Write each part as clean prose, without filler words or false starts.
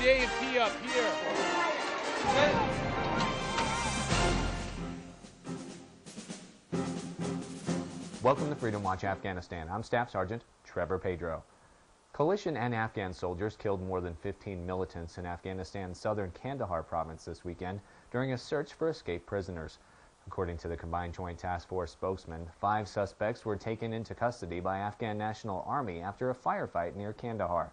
A&P up here. Welcome to Freedom Watch Afghanistan. I'm Staff Sergeant Trevor Pedro. Coalition and Afghan soldiers killed more than 15 militants in Afghanistan's southern Kandahar province this weekend during a search for escaped prisoners. According to the Combined Joint Task Force spokesman, 5 suspects were taken into custody by Afghan National Army after a firefight near Kandahar.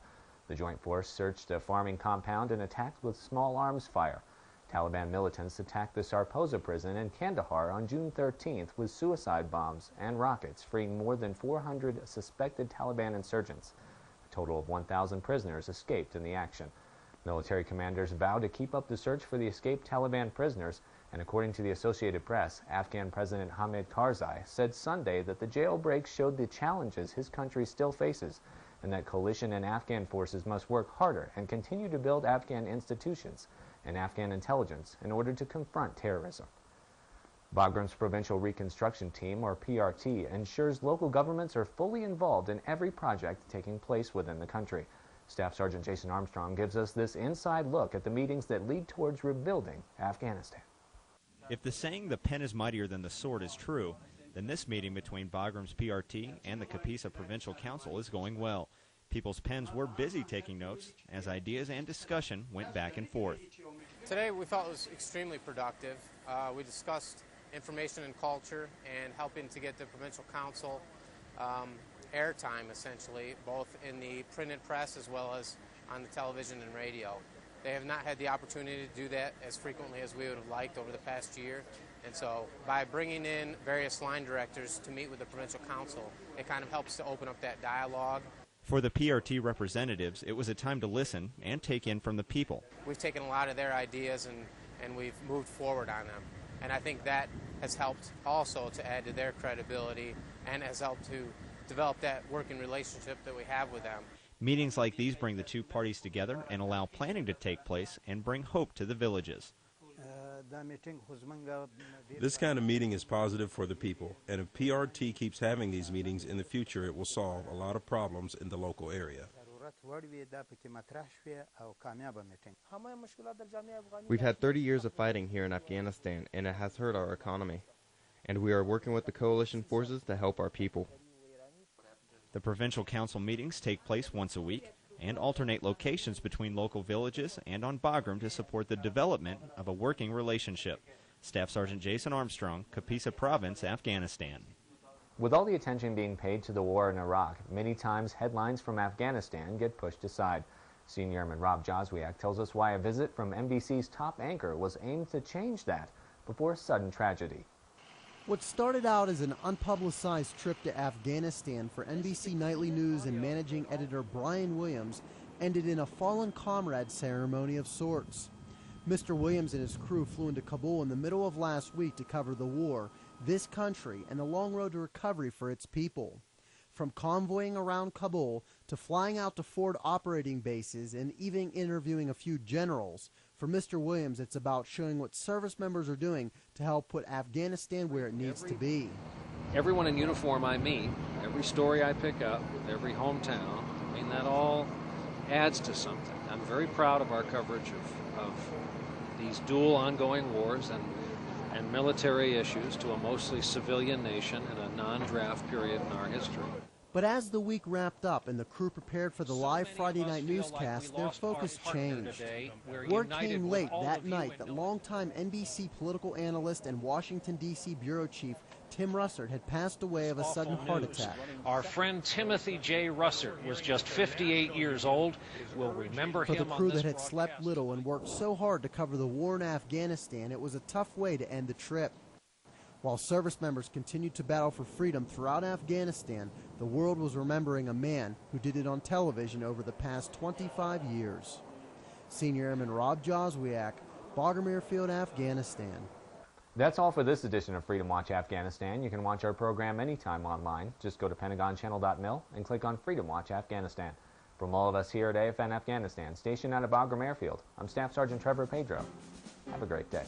The joint force searched a farming compound and attacked with small arms fire. Taliban militants attacked the Sarposa prison in Kandahar on June 13th with suicide bombs and rockets, freeing more than 400 suspected Taliban insurgents. A total of 1,000 prisoners escaped in the action. Military commanders vowed to keep up the search for the escaped Taliban prisoners, and according to the Associated Press, Afghan President Hamid Karzai said Sunday that the jailbreaks showed the challenges his country still faces, and that coalition and Afghan forces must work harder and continue to build Afghan institutions and Afghan intelligence in order to confront terrorism. Bagram's Provincial Reconstruction Team, or PRT, ensures local governments are fully involved in every project taking place within the country. Staff Sergeant Jason Armstrong gives us this inside look at the meetings that lead towards rebuilding Afghanistan. If the saying "the pen is mightier than the sword" is true, then this meeting between Bagram's PRT and the Kapisa Provincial Council is going well. People's pens were busy taking notes as ideas and discussion went back and forth. Today we felt it was extremely productive. We discussed information and culture and helping to get the Provincial Council airtime, essentially, both in the printed press as well as on the television and radio. They have not had the opportunity to do that as frequently as we would have liked over the past year. And so by bringing in various line directors to meet with the Provincial Council, it kind of helps to open up that dialogue. For the PRT representatives, it was a time to listen and take in from the people. We've taken a lot of their ideas and we've moved forward on them. And I think that has helped also to add to their credibility and has helped to develop that working relationship that we have with them. Meetings like these bring the two parties together and allow planning to take place and bring hope to the villages. This kind of meeting is positive for the people, and if PRT keeps having these meetings in the future, it will solve a lot of problems in the local area. We've had 30 years of fighting here in Afghanistan, and it has hurt our economy. And we are working with the coalition forces to help our people. The Provincial Council meetings take place once a week and alternate locations between local villages and on Bagram to support the development of a working relationship. Staff Sergeant Jason Armstrong, Kapisa Province, Afghanistan. With all the attention being paid to the war in Iraq, many times headlines from Afghanistan get pushed aside. Senior Airman Rob Joswiak tells us why a visit from NBC's top anchor was aimed to change that before a sudden tragedy. What started out as an unpublicized trip to Afghanistan for NBC Nightly News and managing editor Brian Williams ended in a fallen comrade ceremony of sorts. Mr. Williams and his crew flew into Kabul in the middle of last week to cover the war, this country, and the long road to recovery for its people. From convoying around Kabul to flying out to forward operating bases and even interviewing a few generals, for Mr. Williams, it's about showing what service members are doing to help put Afghanistan where it needs to be. Everyone in uniform I meet, every story I pick up, every hometown, I mean, that all adds to something. I'm very proud of our coverage of these dual ongoing wars and military issues to a mostly civilian nation in a non-draft period in our history. But as the week wrapped up and the crew prepared for the live Friday night newscast, their focus changed. Word came late that night that longtime NBC political analyst and Washington, D.C. bureau chief Tim Russert had passed away of a sudden heart attack. Our friend Timothy J. Russert was just 58 years old. We'll remember him. For the crew that had slept little and worked so hard to cover the war in Afghanistan, it was a tough way to end the trip. While service members continued to battle for freedom throughout Afghanistan, the world was remembering a man who did it on television over the past 25 years. Senior Airman Rob Joswiak, Bagram Airfield, Afghanistan. That's all for this edition of Freedom Watch Afghanistan. You can watch our program anytime online. Just go to PentagonChannel.mil and click on Freedom Watch Afghanistan. From all of us here at AFN Afghanistan, stationed out of Bagram Airfield, I'm Staff Sergeant Trevor Pedro. Have a great day.